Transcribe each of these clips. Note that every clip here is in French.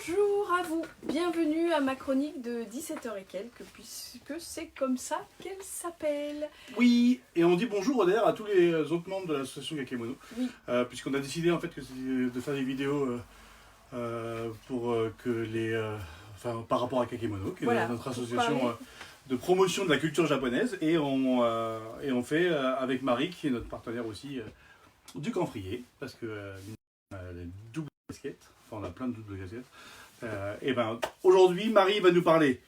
Bonjour à vous, bienvenue à ma chronique de 17h et quelques, puisque c'est comme ça qu'elle s'appelle. Oui, et on dit bonjour d'ailleurs à tous les autres membres de l'association Kakemono, Oui. Puisqu'on a décidé en fait de faire des vidéos pour que enfin, par rapport à Kakemono, qui est Voilà, notre pour association parler. de promotion de la culture japonaise, et on fait avec Marie, qui est notre partenaire aussi du Camphrier, parce que on a des doubles casquettes, enfin on a plein de doubles casquettes. Et ben aujourd'hui Marie va nous parler.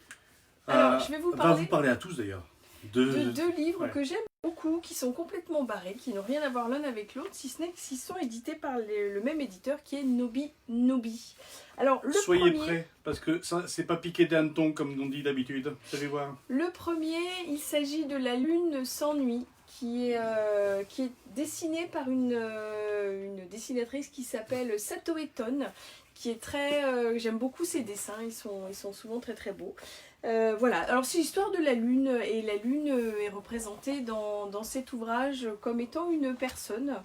Alors, je vais vous Va vous parler parler à tous d'ailleurs. de deux livres ouais. que j'aime beaucoup, qui sont complètement barrés, qui n'ont rien à voir l'un avec l'autre, si ce n'est qu'ils sont édités par le même éditeur qui est Nobi Nobi. Alors, le Soyez premier, prêts, parce que ça, c'est pas piqué des hannetons comme on dit d'habitude. Vous allez voir. le premier, il s'agit de La Lune sans nuit, qui est dessinée par une dessinatrice qui s'appelle Sato Eton, qui est très... j'aime beaucoup ses dessins, ils sont souvent très très beaux. Voilà, alors c'est l'histoire de la Lune, et la Lune est représentée dans cet ouvrage comme étant une personne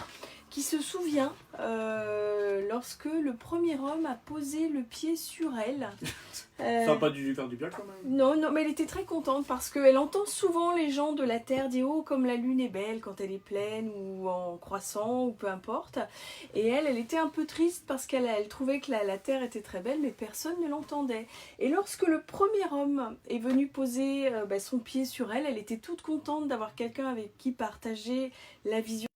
qui se souvient lorsque le premier homme a posé le pied sur elle. Ça n'a pas dû lui faire du bien quand même. Non, non, mais elle était très contente parce qu'elle entend souvent les gens de la Terre dire « Oh, comme la Lune est belle quand elle est pleine ou en croissant ou peu importe ». Et elle était un peu triste parce qu'elle trouvait que la Terre était très belle, mais personne ne l'entendait. Et lorsque le premier homme est venu poser son pied sur elle, elle était toute contente d'avoir quelqu'un avec qui partager la vision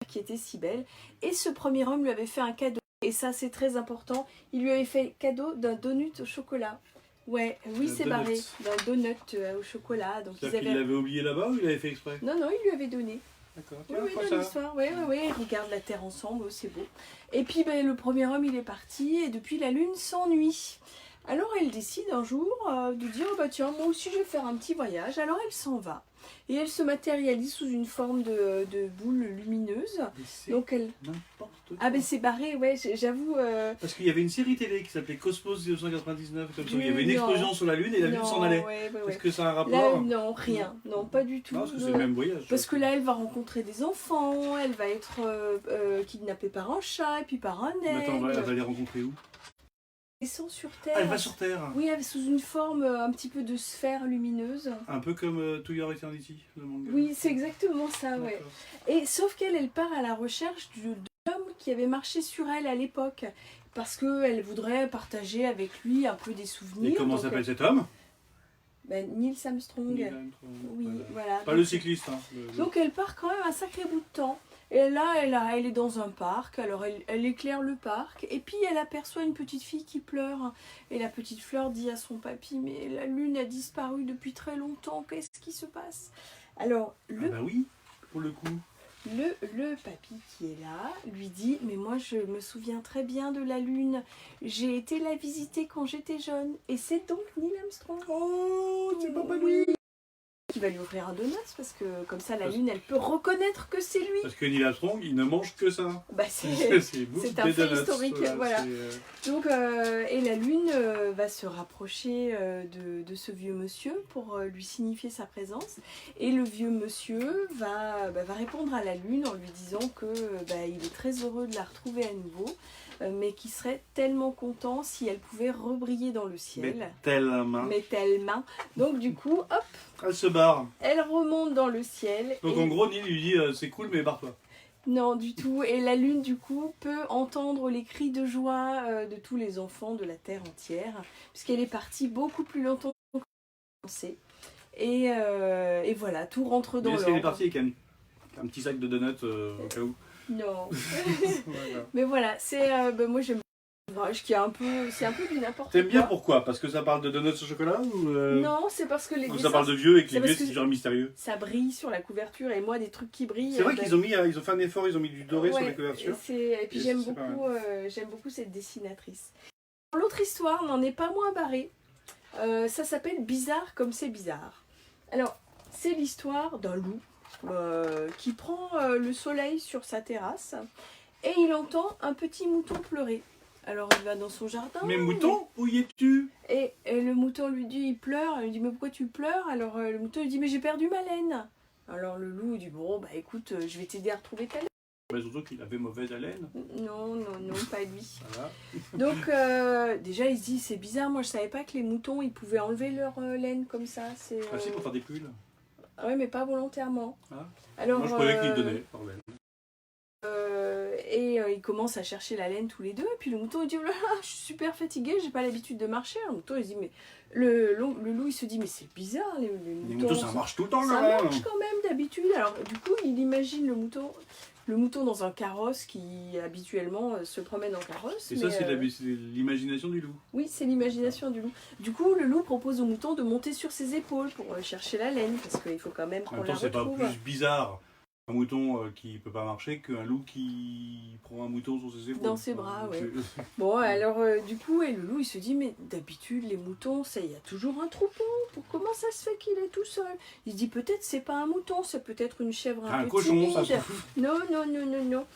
qui était si belle. Et ce premier homme lui avait fait un cadeau. Et ça, c'est très important. Il lui avait fait cadeau d'un donut au chocolat. Ouais, oui, c'est barré. D'un donut au chocolat. Donc C'est-à-dire qu'il l'avait oublié là-bas ou il l'avait fait exprès? Non, non, il lui avait donné. D'accord. Oui, oui, dans l'histoire. Oui, oui, oui. Ils regardent la Terre ensemble, c'est beau. Et puis, le premier homme, il est parti. Et depuis, la Lune s'ennuie. Alors, elle décide un jour de dire « Tiens, moi aussi, je vais faire un petit voyage. » Alors, elle s'en va. Et elle se matérialise sous une forme de boule lumineuse. Donc elle... N'importe quoi. Ah ben c'est barré, ouais, j'avoue... Parce qu'il y avait une série télé qui s'appelait Cosmos 1999, comme ça, il y avait une explosion sur la Lune et la Lune s'en allait. Ouais. Est-ce que ça a un rapport? Là, non, rien. Non, pas du tout. Non, parce que c'est le même voyage. Parce que là, elle va rencontrer des enfants, elle va être kidnappée par un chat et puis par un aigle. Mais attends, elle va les rencontrer où? Ils sont sur Terre. Ah, elle va sur Terre. Oui, sous une forme un petit peu de sphère lumineuse. Un peu comme To Your Eternity, le manga. Oui, c'est exactement ça, ouais. Et sauf qu'elle, elle part à la recherche de l'homme qui avait marché sur elle à l'époque. Parce qu'elle voudrait partager avec lui un peu des souvenirs. Et comment s'appelle cet homme? Neil Armstrong. Neil Armstrong. Oui, voilà. Pas le cycliste. Hein, Donc elle part quand même un sacré bout de temps. Et là, elle est dans un parc, alors elle éclaire le parc, et puis elle aperçoit une petite fille qui pleure. Et la petite fleur dit à son papy, mais la lune a disparu depuis très longtemps, qu'est-ce qui se passe? Alors, Ah bah oui, pour le coup. le papy qui est là lui dit, mais moi je me souviens très bien de la lune, j'ai été la visiter quand j'étais jeune, et c'est donc Neil Armstrong. Oh, c'est pas lui qui va lui offrir un donut, parce que comme ça la lune elle peut reconnaître que c'est lui. Parce que Neil Armstrong il ne mange que ça. Bah c'est un fait historique, voilà. Donc et la lune va se rapprocher de ce vieux monsieur pour lui signifier sa présence, et le vieux monsieur va répondre à la lune en lui disant que il est très heureux de la retrouver à nouveau, mais qu'il serait tellement content si elle pouvait rebriller dans le ciel. Mais tellement. Donc du coup, hop, elle se barre. Elle remonte dans le ciel. Donc en gros, Neil lui dit c'est cool, mais barre-toi. Non, du tout. Et la lune, du coup, peut entendre les cris de joie de tous les enfants de la Terre entière, puisqu'elle est partie beaucoup plus longtemps qu'on pensait. Et voilà, tout rentre dans l'ordre. Est-ce qu'elle est partie avec un petit sac de donuts au cas où? Non. Mais voilà, c'est moi j'aime l'ouvrage qui est un peu, c'est un peu du n'importe quoi. T'aimes bien pourquoi? Parce que ça parle de donuts au chocolat ou Non, c'est parce que les ou ça parle de vieux et que les vieux c'est genre mystérieux. Ça brille sur la couverture, et moi des trucs qui brillent. C'est vrai qu'ils ont fait un effort, ils ont mis du doré sur les couvertures. Et puis j'aime beaucoup cette dessinatrice. L'autre histoire n'en est pas moins barrée. Ça s'appelle Bizarre comme c'est bizarre. Alors, c'est l'histoire d'un loup qui prend le soleil sur sa terrasse et il entend un petit mouton pleurer. Alors il va dans son jardin. Mais mouton, où y es-tu? Et le mouton lui dit, il pleure. Il lui dit, mais pourquoi tu pleures? Alors le mouton lui dit, mais j'ai perdu ma laine. Alors le loup dit, bon, écoute, je vais t'aider à retrouver ta laine. Bah, surtout qu'il avait mauvaise haleine. Non, non, non, pas lui. Voilà. Donc déjà il se dit c'est bizarre, moi je savais pas que les moutons ils pouvaient enlever leur laine comme ça. C'est Ah si, pour faire des pulls. ouais, mais pas volontairement. Ah. Alors Moi je croyais qu'il donnait par laine. ils commencent à chercher la laine tous les deux et puis le mouton il dit oh là là, je suis super fatigué, j'ai pas l'habitude de marcher. Le mouton il se dit mais le loup il se dit mais c'est bizarre les Les moutons, moutons ça marche tout le temps ça quand même. marche quand même d'habitude. Alors du coup il imagine le mouton dans un carrosse qui habituellement se promène en carrosse. Et ça c'est l'imagination du loup. Oui, c'est l'imagination du loup. Du coup, le loup propose au mouton de monter sur ses épaules pour chercher la laine, parce qu'il faut quand même En qu'on même la temps c'est pas retrouve. plus bizarre un mouton qui peut pas marcher qu'un loup qui prend un mouton sur ses épaules. Dans ses bras, ouais. C'est- Bon, alors du coup, et le loup, il se dit, mais d'habitude, les moutons, il y a toujours un troupeau. Comment ça se fait qu'il est tout seul? Il se dit, peut-être c'est pas un mouton, c'est peut-être une chèvre un peu cochon, ça timide. se trouve. Non, non, non, non, non.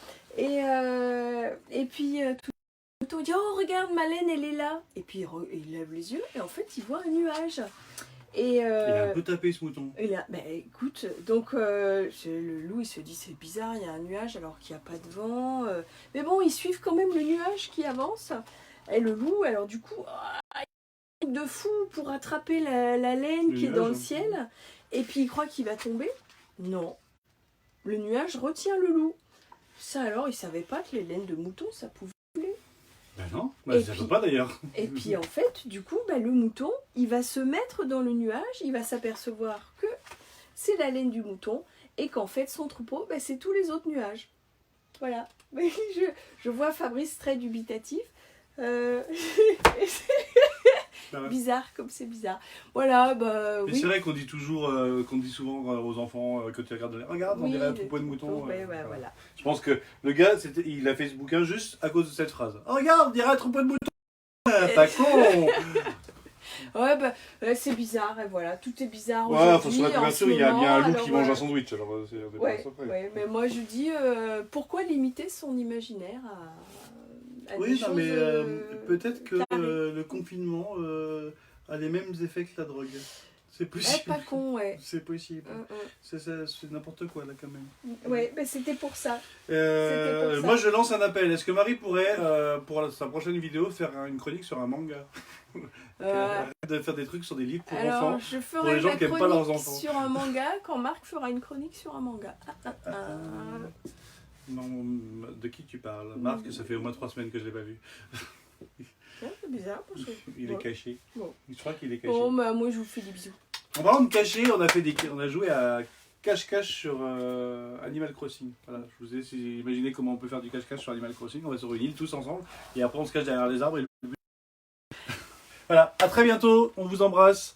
Et puis, tout le mouton dit, oh, regarde, ma laine, elle est là. Et puis, il lève les yeux, et en fait, il voit un nuage. Et Il a un peu tapé ce mouton. et là, bah, écoute, donc le loup il se dit c'est bizarre, il y a un nuage alors qu'il n'y a pas de vent. Mais bon, ils suivent quand même le nuage qui avance. Et le loup, alors du coup, il fait un truc de fou pour attraper la laine Le qui est dans le nuage, ciel. Et puis il croit qu'il va tomber. Non. Le nuage retient le loup. Ça alors, il savait pas que les laines de mouton, ça pouvait. Ben non, bah, Et ça puis- peut pas d'ailleurs. Et puis en fait, du coup, bah, le mouton, il va se mettre dans le nuage, il va s'apercevoir que c'est la laine du mouton et qu'en fait son troupeau, bah, c'est tous les autres nuages. Voilà. Mais je vois Fabrice très dubitatif. Bah ouais. Bizarre, comme c'est bizarre. Voilà, bah Mais oui. c'est vrai qu'on dit toujours, qu'on dit souvent aux enfants quand ils regardent, regarde, on Oui, dirait un les troupeau de moutons. ouais, ouais, voilà. Je pense que le gars, il a fait ce bouquin juste à cause de cette phrase. Oh, regarde, on dirait un troupeau de moutons. Ah, pas con. Ouais, bah c'est bizarre, et voilà, tout est bizarre Ouais, aujourd'hui. sur la en couverture, ce il y a bien un moment, loup alors, qui mange un sandwich. Alors, c'est on dépasse Ouais, après. ouais, mais moi je dis pourquoi limiter son imaginaire à Oui, des non, choses mais peut-être que carrées. le confinement a les mêmes effets que la drogue. C'est Eh, possible. pas con, ouais. C'est possible. Hum, C'est n'importe quoi là quand même. Ouais, mais c'était pour ça. pour ça. Moi je lance un appel. Est-ce que Marie pourrait, pour sa prochaine vidéo, faire une chronique sur un manga? Euh, Arrête de faire des trucs sur des livres pour alors, enfants. je pour ferai les gens ma qui aiment pas leurs chronique enfants. sur un manga quand Marc fera une chronique sur un manga. Non, de qui tu parles? Marc, ça fait au moins 3 semaines que je l'ai pas vu. Ouais, c'est bizarre. Parce que... Il est caché. Bon. Je crois qu'il est caché. Bon, bah, moi je vous fais des bisous. En parlant de caché, on a joué à cache-cache sur Animal Crossing. Voilà, je vous ai imaginé comment on peut faire du cache-cache sur Animal Crossing. On va sur une île tous ensemble et après on se cache derrière les arbres. Voilà, à très bientôt, on vous embrasse.